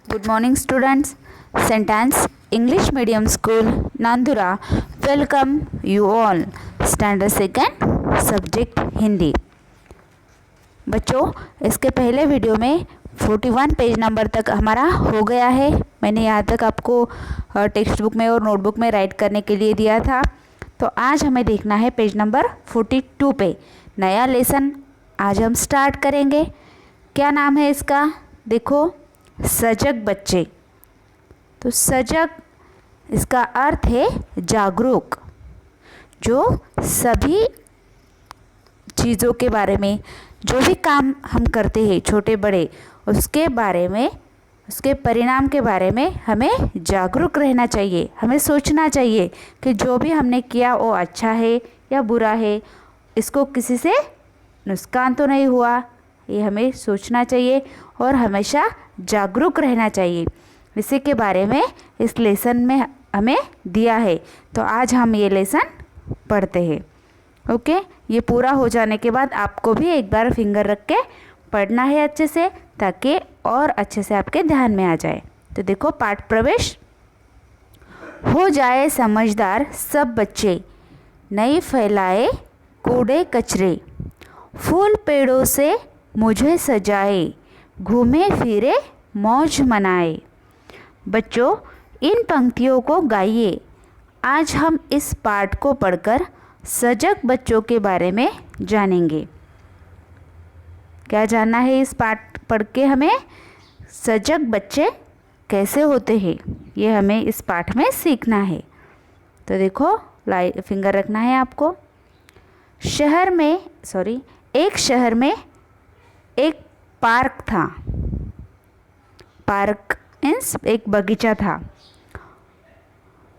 Good morning, students. Sentence English Medium School, Nandura. Welcome you all. Standard second, Subject Hindi. बच्चों, इसके पहले video में 41 page number तक हमारा हो गया है। मैंने यहाँ तक आपको टेक्स्ट बुक में और नोटबुक में राइट करने के लिए दिया था। तो आज हमें देखना है पेज नंबर 42 पे नया लेसन आज हम स्टार्ट करेंगे। क्या नाम है इसका? देखो, सजग बच्चे। तो सजग इसका अर्थ है जागरूक, जो सभी चीज़ों के बारे में, जो भी काम हम करते हैं छोटे बड़े, उसके बारे में, उसके परिणाम के बारे में हमें जागरूक रहना चाहिए। हमें सोचना चाहिए कि जो भी हमने किया वो अच्छा है या बुरा है, इसको किसी से नुकसान तो नहीं हुआ, ये हमें सोचना चाहिए और हमेशा जागरूक रहना चाहिए। इसी के बारे में इस लेसन में हमें दिया है। तो आज हम ये लेसन पढ़ते हैं। ओके, ये पूरा हो जाने के बाद आपको भी एक बार फिंगर रख के पढ़ना है अच्छे से, ताकि और अच्छे से आपके ध्यान में आ जाए। तो देखो, पाठ प्रवेश। हो जाए समझदार सब बच्चे, नहीं फैलाए कूड़े कचरे, फूल पेड़ों से मुझे सजाए, घूमे फिरे मौज मनाए। बच्चों, इन पंक्तियों को गाइए। आज हम इस पाठ को पढ़कर सजग बच्चों के बारे में जानेंगे। क्या जानना है इस पाठ पढ़ के हमें? सजग बच्चे कैसे होते हैं, ये हमें इस पाठ में सीखना है। तो देखो, फिंगर रखना है आपको। एक शहर में एक पार्क था। पार्क मीन्स एक बगीचा था।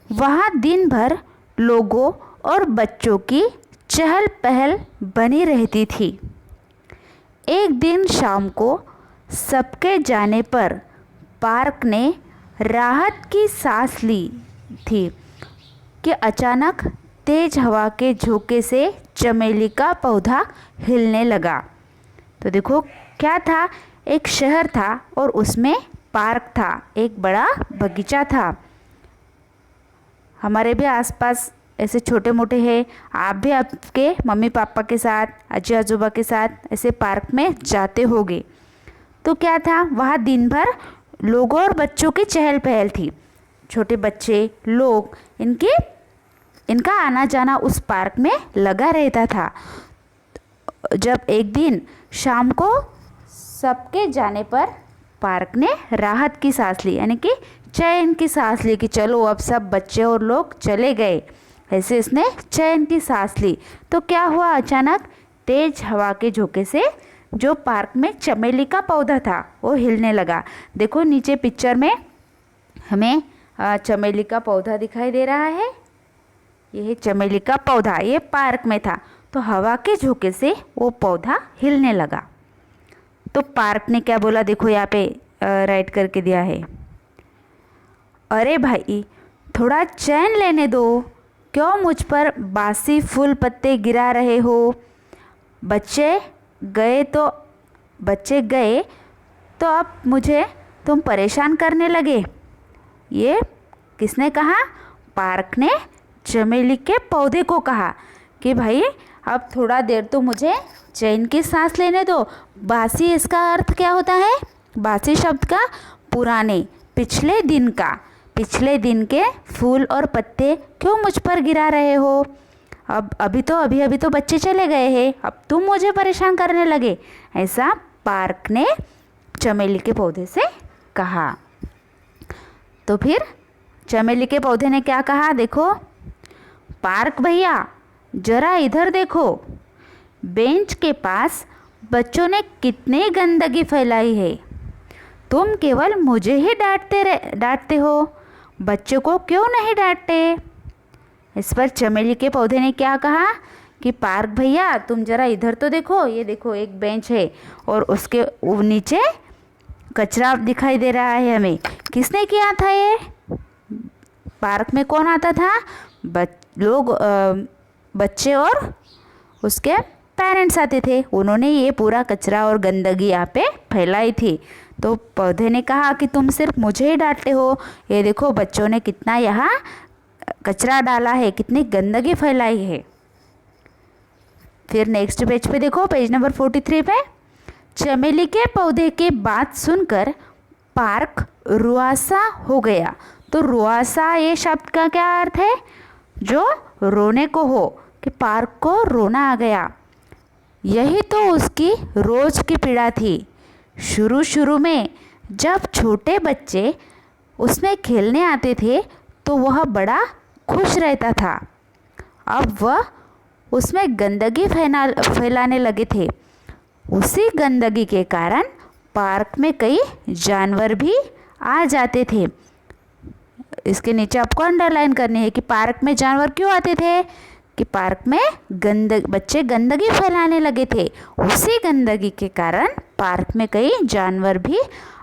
वहाँ दिन भर लोगों और बच्चों की चहल पहल बनी रहती थी। एक दिन शाम को सबके जाने पर पार्क ने राहत की सांस ली थी कि अचानक तेज हवा के झोंके से चमेली का पौधा हिलने लगा। तो देखो, क्या था? एक शहर था और उसमें पार्क था, एक बड़ा बगीचा था। हमारे भी आसपास ऐसे छोटे मोटे हैं। आप भी आपके मम्मी पापा के साथ, अजी आजोबा के साथ ऐसे पार्क में जाते होगे। तो क्या था? वहाँ दिन भर लोगों और बच्चों की चहल पहल थी। छोटे बच्चे लोग, इनका आना जाना उस पार्क में लगा रहता था। जब एक दिन शाम को सबके जाने पर पार्क ने राहत की सांस ली, यानी कि चैन की सांस ली कि चलो अब सब बच्चे और लोग चले गए। ऐसे इसने चैन की सांस ली। तो क्या हुआ? अचानक तेज हवा के झोंके से जो पार्क में चमेली का पौधा था वो हिलने लगा। देखो, नीचे पिक्चर में हमें चमेली का पौधा दिखाई दे रहा है। यह चमेली का पौधा, ये पार्क में था। तो हवा के झोंके से वो पौधा हिलने लगा। तो पार्क ने क्या बोला? देखो, यहाँ पे राइट करके दिया है। अरे भाई, थोड़ा चैन लेने दो, क्यों मुझ पर बासी फूल पत्ते गिरा रहे हो? बच्चे गए तो अब मुझे तुम परेशान करने लगे। ये किसने कहा? पार्क ने चमेली के पौधे को कहा कि भाई अब थोड़ा देर तो मुझे चैन की सांस लेने दो। बासी, इसका अर्थ क्या होता है? बासी शब्द का पुराने, पिछले दिन का। पिछले दिन के फूल और पत्ते क्यों मुझ पर गिरा रहे हो? अभी तो बच्चे चले गए हैं, अब तुम मुझे परेशान करने लगे। ऐसा पार्क ने चमेली के पौधे से कहा। तो फिर चमेली के पौधे ने क्या कहा? देखो, पार्क भैया जरा इधर देखो, बेंच के पास बच्चों ने कितनी गंदगी फैलाई है। तुम केवल मुझे ही डांटते हो, बच्चों को क्यों नहीं डांटते? इस पर चमेली के पौधे ने क्या कहा कि पार्क भैया तुम जरा इधर तो देखो, ये देखो एक बेंच है और उसके नीचे कचरा दिखाई दे रहा है हमें। किसने किया था ये? पार्क में कौन आता था? बच्चे और उसके पेरेंट्स आते थे, उन्होंने ये पूरा कचरा और गंदगी यहाँ पे फैलाई थी। तो पौधे ने कहा कि तुम सिर्फ मुझे ही डांटते हो, ये देखो बच्चों ने कितना यहाँ कचरा डाला है, कितनी गंदगी फैलाई है। फिर नेक्स्ट पेज पे देखो, पेज नंबर 43 पे, चमेली के पौधे के बात सुनकर पार्क रुआसा हो गया। तो रुआसा ये शब्द का क्या अर्थ है? जो रोने को हो, कि पार्क को रोना आ गया। यही तो उसकी रोज की पीड़ा थी। शुरू शुरू में जब छोटे बच्चे उसमें खेलने आते थे तो वह बड़ा खुश रहता था। अब वह उसमें गंदगी फैलाने लगे थे। उसी गंदगी के कारण पार्क में कई जानवर भी आ जाते थे। इसके नीचे आपको अंडरलाइन करनी है कि पार्क में जानवर क्यों आते थे, कि पार्क में बच्चे गंदगी फैलाने लगे थे। उसी गंदगी के कारण पार्क में कई जानवर भी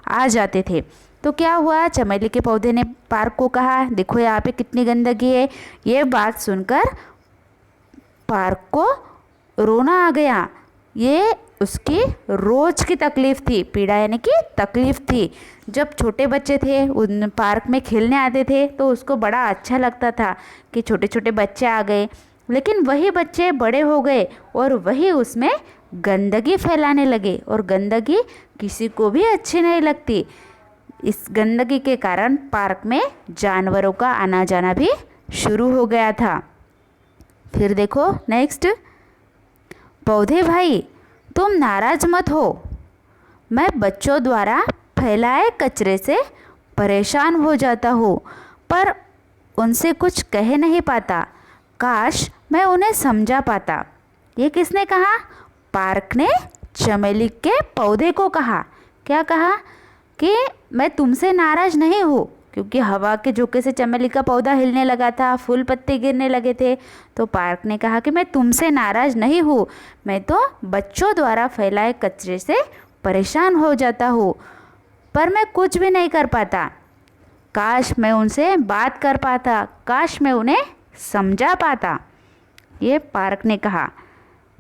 आ जाते थे। तो क्या हुआ, चमेली के पौधे ने पार्क को कहा, देखो यहाँ पे कितनी गंदगी है। ये बात सुनकर पार्क को रोना आ गया। ये उसकी रोज की तकलीफ़ थी, पीड़ा यानी कि तकलीफ़ थी। जब छोटे बच्चे थे उन पार्क में खेलने आते थे तो उसको बड़ा अच्छा लगता था कि छोटे छोटे बच्चे आ गए। लेकिन वही बच्चे बड़े हो गए और वही उसमें गंदगी फैलाने लगे, और गंदगी किसी को भी अच्छी नहीं लगती। इस गंदगी के कारण पार्क में जानवरों का आना जाना भी शुरू हो गया था। फिर देखो नेक्स्ट, पौधे भाई तुम नाराज मत हो, मैं बच्चों द्वारा फैलाए कचरे से परेशान हो जाता हूँ, पर उनसे कुछ कह नहीं पाता। काश मैं उन्हें समझा पाता। ये किसने कहा? पार्क ने चमेली के पौधे को कहा। क्या कहा? कि मैं तुमसे नाराज़ नहीं हूँ, क्योंकि हवा के झोंके से चमेली का पौधा हिलने लगा था, फूल पत्ते गिरने लगे थे। तो पार्क ने कहा कि मैं तुमसे नाराज़ नहीं हूँ, मैं तो बच्चों द्वारा फैलाए कचरे से परेशान हो जाता हूँ, पर मैं कुछ भी नहीं कर पाता। काश मैं उनसे बात कर पाता, काश मैं उन्हें समझा पाता। ये पार्क ने कहा।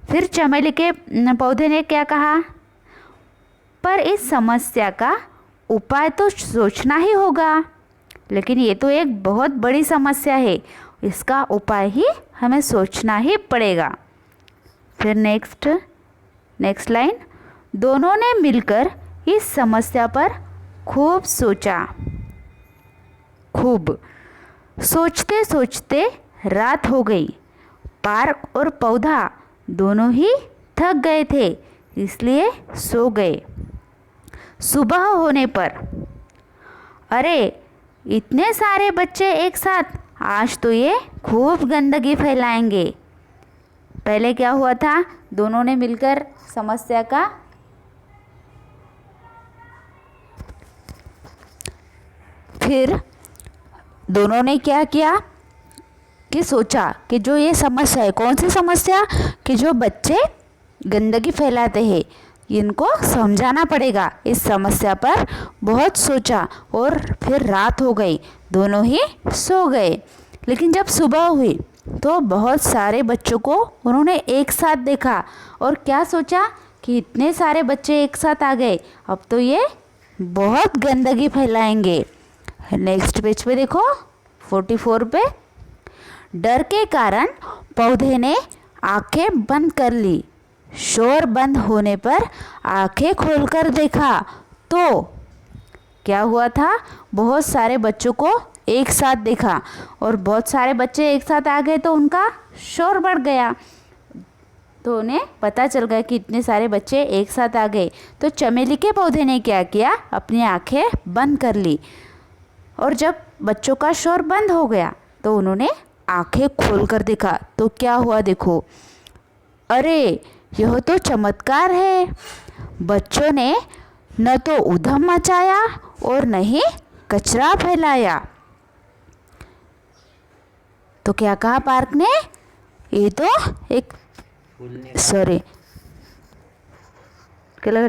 फिर चमेली के पौधे ने क्या कहा? पर इस समस्या का उपाय तो सोचना ही होगा, लेकिन ये तो एक बहुत बड़ी समस्या है, इसका उपाय ही हमें सोचना ही पड़ेगा। फिर नेक्स्ट लाइन, दोनों ने मिलकर इस समस्या पर खूब सोचा। खूब सोचते सोचते रात हो गई। पार्क और पौधा दोनों ही थक गए थे, इसलिए सो गए। सुबह होने पर, अरे इतने सारे बच्चे एक साथ, आज तो ये खूब गंदगी फैलाएंगे। पहले क्या हुआ था, दोनों ने मिलकर समस्या का फिर दोनों ने क्या किया कि सोचा कि जो ये समस्या है, कौन सी समस्या, कि जो बच्चे गंदगी फैलाते हैं इनको समझाना पड़ेगा। इस समस्या पर बहुत सोचा और फिर रात हो गई, दोनों ही सो गए। लेकिन जब सुबह हुई तो बहुत सारे बच्चों को उन्होंने एक साथ देखा और क्या सोचा कि इतने सारे बच्चे एक साथ आ गए, अब तो ये बहुत गंदगी फैलाएंगे। नेक्स्ट पेज पे देखो 44 पे, डर के कारण पौधे ने आंखें बंद कर ली। शोर बंद होने पर आंखें खोलकर देखा तो क्या हुआ था, बहुत सारे बच्चों को एक साथ देखा और बहुत सारे बच्चे एक साथ आ गए तो उनका शोर बढ़ गया। तो उन्हें पता चल गया कि इतने सारे बच्चे एक साथ आ गए। तो चमेली के पौधे ने क्या किया, अपनी आंखें बंद कर ली और जब बच्चों का शोर बंद हो गया तो उन्होंने आंखें खोलकर देखा तो क्या हुआ, देखो, अरे यह तो चमत्कार है। बच्चों ने न तो ऊधम मचाया और न ही कचरा फैलाया। तो क्या कहा पार्क ने, ये तो एक क्या लगा